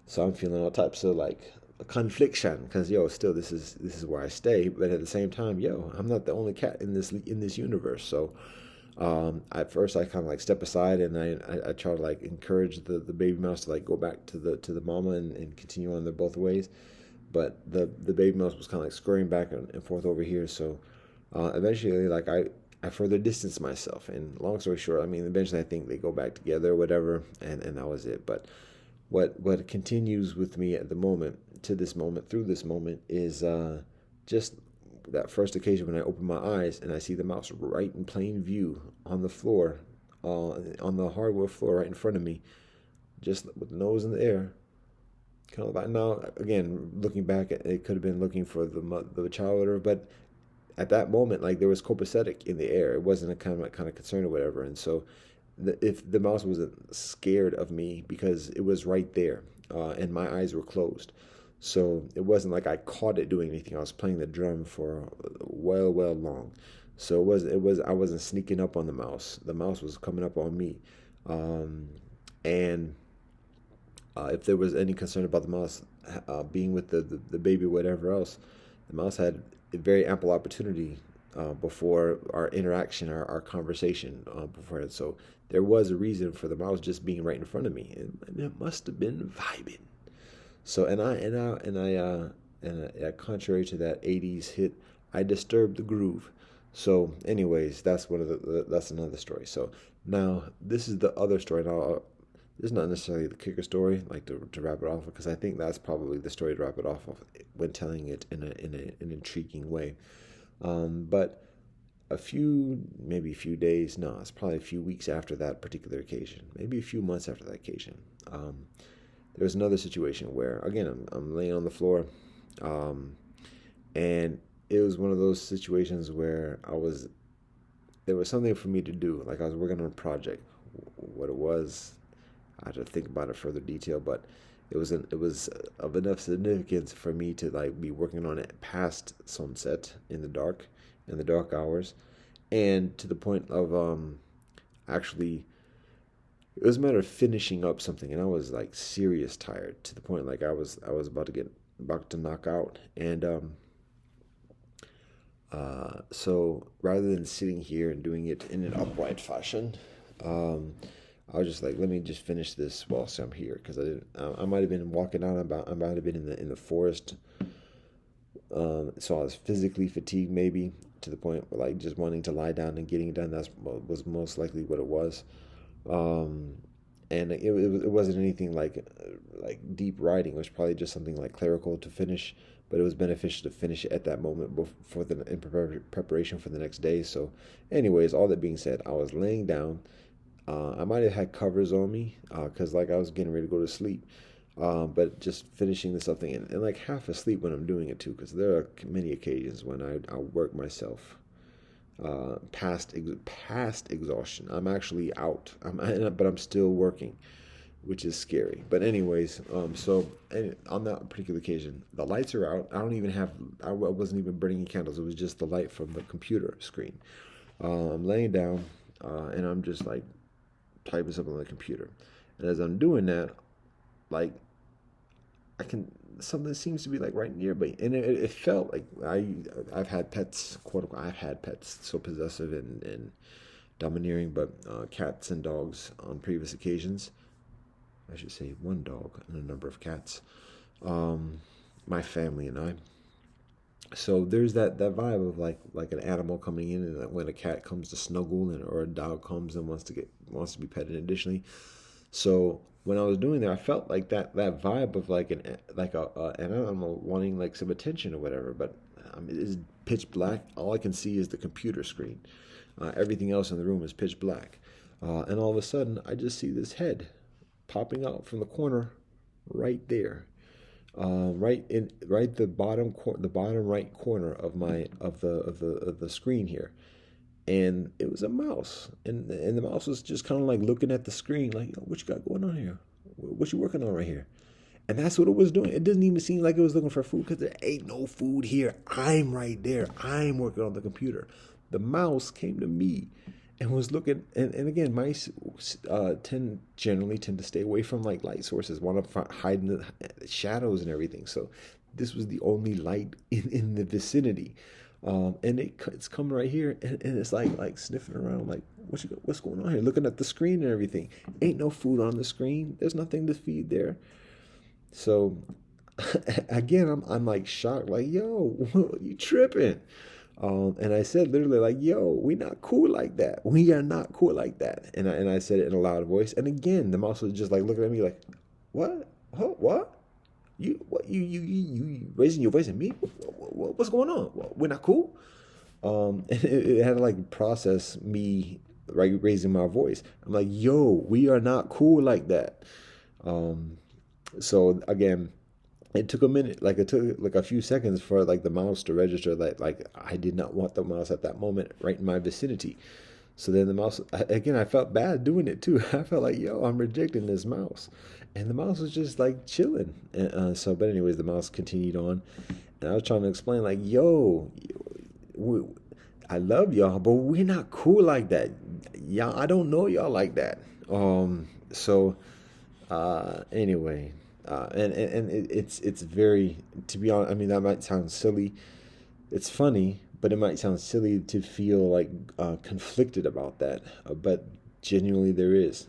So I'm feeling all types of like confliction because still this is where I stay. But at the same time, I'm not the only cat in this universe. So at first I kind of like step aside and I try to like encourage the baby mouse to like go back to the mama and continue on their both ways. But the baby mouse was kind of like scurrying back and forth over here. So eventually, like I further distanced myself, and long story short, I mean, eventually I think they go back together or whatever, and that was it. But what continues with me at the moment, to this moment, through this moment, is just that first occasion when I open my eyes and I see the mouse right in plain view on the floor, on the hardwood floor right in front of me, just with the nose in the air. Kind of like now, again, looking back, it could have been looking for the child, or whatever, but at that moment, like there was copacetic in the air. It wasn't a kind of concern or whatever. And so, if the mouse wasn't scared of me because it was right there, and my eyes were closed, so it wasn't like I caught it doing anything. I was playing the drum for well long. So I wasn't sneaking up on the mouse. The mouse was coming up on me, and if there was any concern about the mouse being with the baby or whatever else, the mouse had a very ample opportunity before our interaction, our conversation beforehand. So there was a reason for the mouse just being right in front of me, and it must have been vibing. So contrary to that '80s hit, I disturbed the groove. So, anyways, that's another story. So now this is the other story. Now this is not necessarily the kicker story, like to wrap it off, because I think that's probably the story to wrap it off of when telling it in an intriguing way. But maybe a few days, no, it's probably a few weeks after that particular occasion, maybe a few months after that occasion. There was another situation where, again, I'm laying on the floor, and it was one of those situations where there was something for me to do, like I was working on a project. What it was, I had to think about it further detail, but it was of enough significance for me to like be working on it past sunset in the dark hours, and to the point of actually it was a matter of finishing up something, and I was like serious tired to the point like I was about to knock out, and so rather than sitting here and doing it in an upright fashion, I was just like, let me just finish this whilst I'm here, because I might have been walking out about, I might have been in the forest, so I was physically fatigued maybe to the point where like just wanting to lie down and getting it done. That was most likely what it was, and it wasn't anything like deep writing. It was probably just something like clerical to finish, but it was beneficial to finish it at that moment before in preparation for the next day. So, anyways, all that being said, I was laying down. I might have had covers on me because like I was getting ready to go to sleep, but just finishing this up thing and like half asleep when I'm doing it too, because there are many occasions when I work myself past exhaustion. I'm actually out, but I'm still working, which is scary. But anyways, on that particular occasion, the lights are out. I wasn't even burning candles. It was just the light from the computer screen. I'm laying down, and I'm just like typing something on the computer. And as I'm doing that, like something seems to be like right nearby, and it felt like I've had pets, quote unquote. I've had pets so possessive and domineering, but cats and dogs on previous occasions. I should say one dog and a number of cats. My family and I. So there's that vibe of like an animal coming in, and when a cat comes to snuggle, and or a dog comes and wants to be petted. Additionally, so when I was doing that, I felt like that vibe of like an animal wanting like some attention or whatever. But it's pitch black. All I can see is the computer screen. Everything else in the room is pitch black. And all of a sudden, I just see this head popping out from the corner right there, right the bottom right corner of the screen here, and it was a mouse, and the mouse was just kind of like looking at the screen, like, what you got going on here? What you working on right here? And that's what it was doing. It didn't even seem like it was looking for food because there ain't no food here. I'm right there. I'm working on the computer. The mouse came to me and was looking. And again, mice generally tend to stay away from like light sources, want to hide in the shadows and everything. So this was the only light in the vicinity. And it's coming right here, and it's like sniffing around, like what's going on here? Looking at the screen and everything. Ain't no food on the screen. There's nothing to feed there. So again, I'm like shocked, like, yo, you tripping? And I said literally like, yo, we not cool like that. We are not cool like that. And I said it in a loud voice. And again, the mouse was just like looking at me like, what? Huh? What? You raising your voice at me? What's going on? We're not cool. And it had to like process me like raising my voice. I'm like, yo, we are not cool like that. So again, it took a minute, like it took like a few seconds for like the mouse to register that like I did not want the mouse at that moment right in my vicinity. So then the mouse, again, I felt bad doing it too. I felt like, yo, I'm rejecting this mouse. And the mouse was just like chilling. And but anyways, the mouse continued on. And I was trying to explain, like, yo, I love y'all, but we're not cool like that. Y'all, I don't know y'all like that. So anyway, and it's very, to be honest, I mean, that might sound silly. It's funny, but it might sound silly to feel like conflicted about that. But genuinely there is,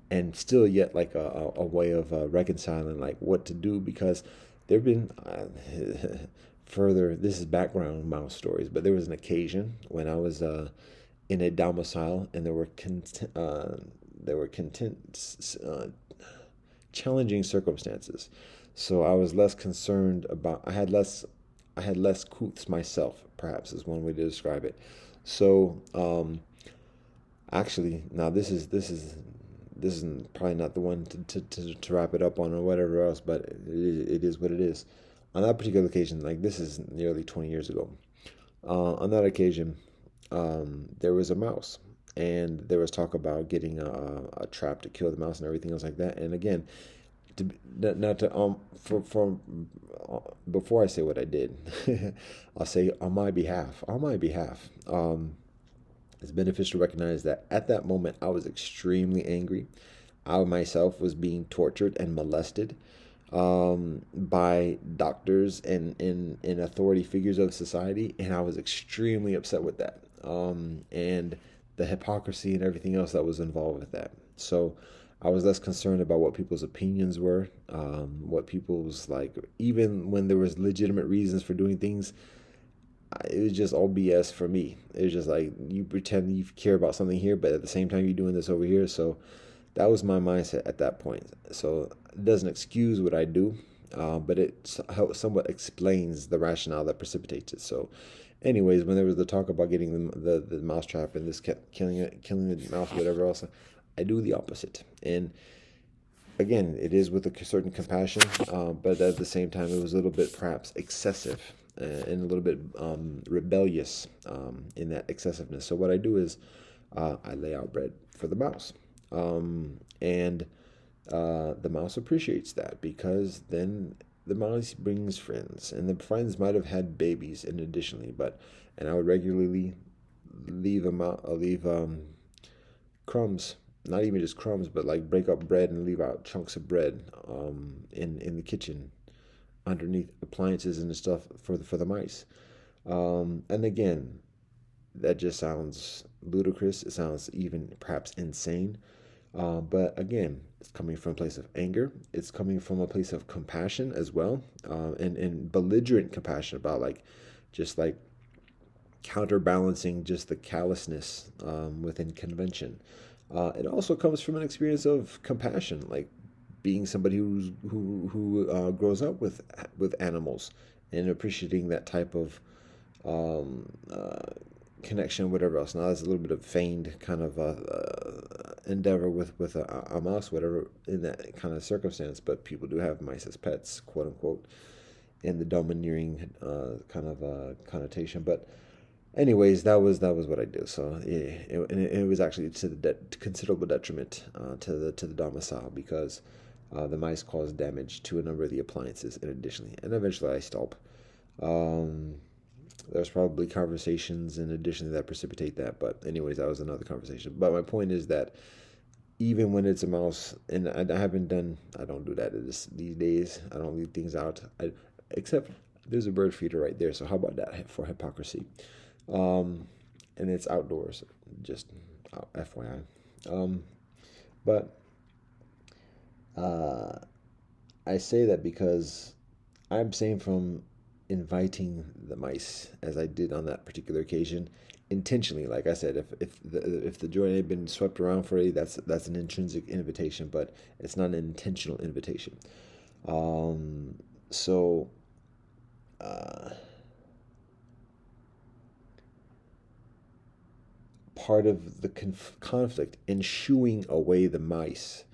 and still yet like a way of reconciling like what to do, because there've been further. This is background mouse stories, but there was an occasion when I was in a domicile, and there were challenging circumstances. So I was less concerned about. I had less couths myself, perhaps is one way to describe it. So actually, now this is probably not the one to wrap it up on or whatever else, but it is what it is. On that particular occasion, like this is nearly 20 years ago. On that occasion, there was a mouse, and there was talk about getting a trap to kill the mouse and everything else like that. And again, not to for before I say what I did, I'll say on my behalf. It's beneficial to recognize that at that moment I was extremely angry. I myself was being tortured and molested by doctors and authority figures of society, and I was extremely upset with that. And the hypocrisy and everything else that was involved with that. So I was less concerned about what people's opinions were, what people's like, even when there was legitimate reasons for doing things, it was just all BS for me. It was just like you pretend you care about something here, but at the same time you're doing this over here. So that was my mindset at that point. So it doesn't excuse what I do, but it somewhat explains the rationale that precipitates it. So anyways, when there was the talk about getting the mouse trap and this kept killing the mouse, whatever else, I do the opposite. And again, it is with a certain compassion, but at the same time, it was a little bit perhaps excessive and a little bit rebellious in that excessiveness. So what I do is I lay out bread for the mouse, and the mouse appreciates that, because then the mouse brings friends, and the friends might have had babies in additionally, and I would regularly leave crumbs, not even just crumbs, but like break up bread and leave out chunks of bread in the kitchen underneath appliances and stuff for the mice. And again, that just sounds ludicrous. It sounds even perhaps insane. But again, it's coming from a place of anger. It's coming from a place of compassion as well, and belligerent compassion about like just like counterbalancing just the callousness within convention. It also comes from an experience of compassion, like being somebody who grows up with animals and appreciating that type of um, uh, connection, whatever else. Now, there's a little bit of feigned kind of endeavor with a mouse, whatever, in that kind of circumstance. But people do have mice as pets, quote unquote, in the domineering kind of connotation. But anyways, that was what I did. So it was actually to the considerable detriment to the domicile because the mice caused damage to a number of the appliances, and additionally, and eventually I stopped. Um, there's probably conversations in addition to that precipitate that, but anyways, that was another conversation. But my point is that even when it's a mouse, and I don't do that these days. I don't leave things out. Except there's a bird feeder right there. So how about that for hypocrisy? Um, and it's outdoors, just FYI. But uh, I say that because I'm saying from inviting the mice as I did on that particular occasion intentionally. Like I said, if the joint had been swept around for you, that's an intrinsic invitation, but it's not an intentional invitation. Um, so uh, part of the conflict in shooing away the mice,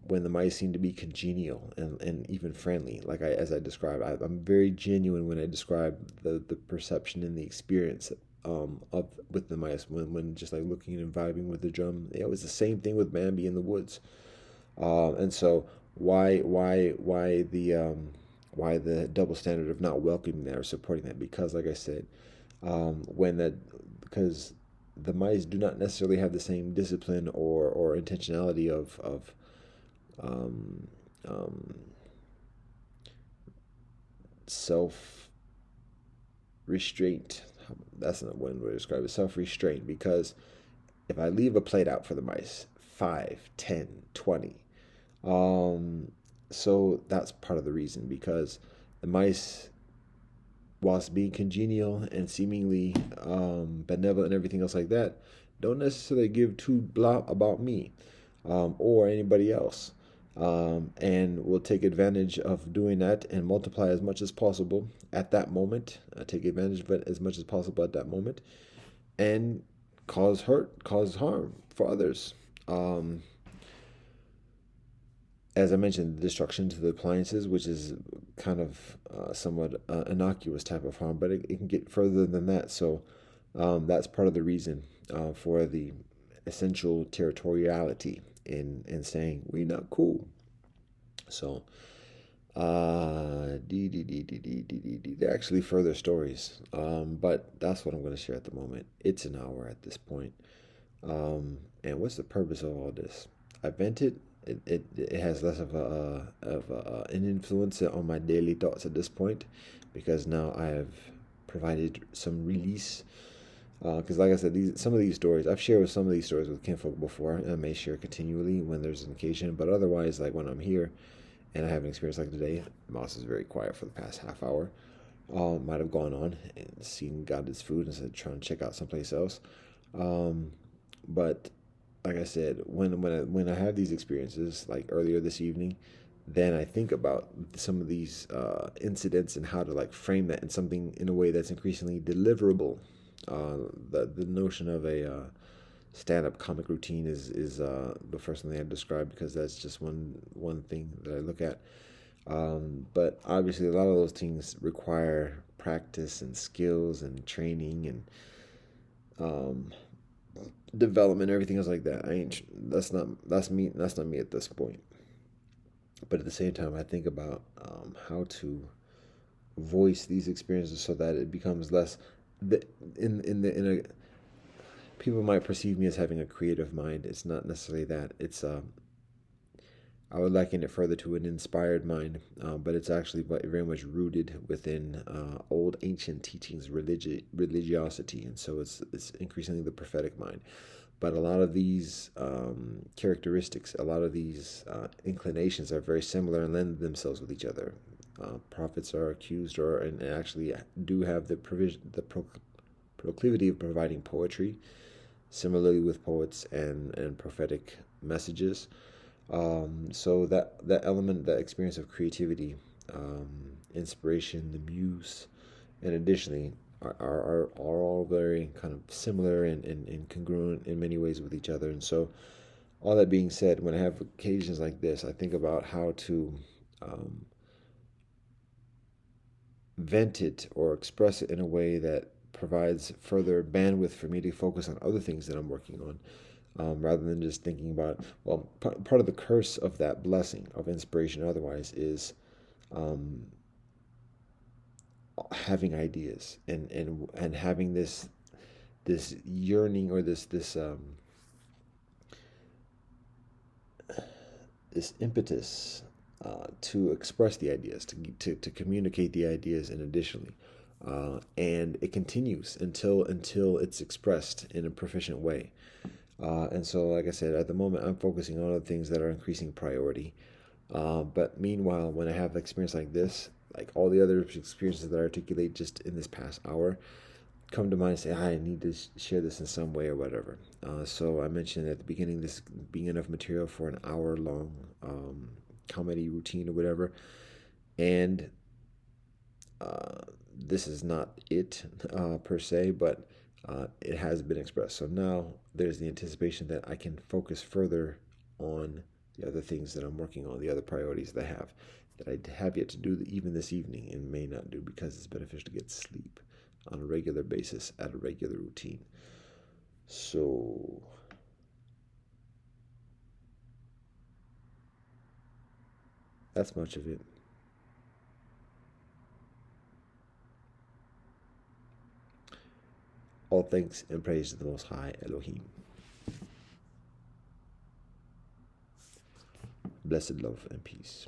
when the mice seem to be congenial and even friendly. Like as I described, I'm very genuine when I describe the perception and the experience of with the mice when just like looking and vibing with the drum. It was the same thing with Bambi in the woods. And so why the double standard of not welcoming that or supporting that? Because like I said, when that because the mice do not necessarily have the same discipline or intentionality of um, um, self restraint. That's not one way to describe it. Self restraint. Because if I leave a plate out for the mice, 5, 10, 20, so that's part of the reason, because the mice, whilst being congenial and seemingly benevolent and everything else like that, don't necessarily give two blah about me or anybody else. And will take advantage of doing that and multiply as much as possible at that moment. Take advantage of it as much as possible at that moment, and cause hurt, cause harm for others. Um, as I mentioned, the destruction to the appliances, which is kind of somewhat innocuous type of harm, but it can get further than that. So that's part of the reason for the essential territoriality in saying we're not cool. So there are actually further stories, but that's what I'm going to share at the moment. It's an hour at this point. And what's the purpose of all this? I vented. It has less of an influence on my daily thoughts at this point, because now I have provided some release. Because like I said, some of these stories I've shared with some of these stories with kinfolk before, and I may share continually when there's an occasion. But otherwise, like when I'm here and I have an experience like today, Mouse is very quiet for the past half hour. Might have gone on and seen got his food instead of trying to check out someplace else. Um, but like I said, when I have these experiences, like earlier this evening, then I think about some of these incidents and how to like frame that in something in a way that's increasingly deliverable. The notion of a stand-up comic routine is the first thing I describe, because that's just one thing that I look at. But obviously, a lot of those things require practice and skills and training and um, development, everything else like that. I ain't. That's me. That's not me at this point. But at the same time, I think about how to voice these experiences so that it becomes less. The, in a People might perceive me as having a creative mind. It's not necessarily that. It's I would liken it further to an inspired mind, but it's actually very much rooted within old ancient teachings, religiosity, and so it's increasingly the prophetic mind. But a lot of these characteristics, a lot of these inclinations are very similar and lend themselves with each other. Prophets are accused, or and actually do have proclivity of providing poetry. Similarly with poets and prophetic messages. So that element, that experience of creativity, inspiration, the muse, and additionally are all very kind of similar and congruent in many ways with each other. And so, all that being said, when I have occasions like this, I think about how to um, vent it or express it in a way that provides further bandwidth for me to focus on other things that I'm working on, rather than just thinking about, well, part of the curse of that blessing of inspiration otherwise is um, having ideas and having this yearning, or this impetus to express the ideas, to communicate the ideas, and additionally, and it continues until it's expressed in a proficient way. And so, like I said, at the moment, I'm focusing on other things that are increasing priority. But meanwhile, when I have an experience like this, like all the other experiences that I articulate just in this past hour, come to mind and say, I need to share this in some way or whatever. So I mentioned at the beginning this being enough material for an hour long comedy routine or whatever. And this is not it per se, but it has been expressed. So now there's the anticipation that I can focus further on the other things that I'm working on, the other priorities that I have yet to do even this evening, and may not do because it's beneficial to get sleep on a regular basis at a regular routine. So that's much of it. All thanks and praise to the Most High Elohim. Blessed love and peace.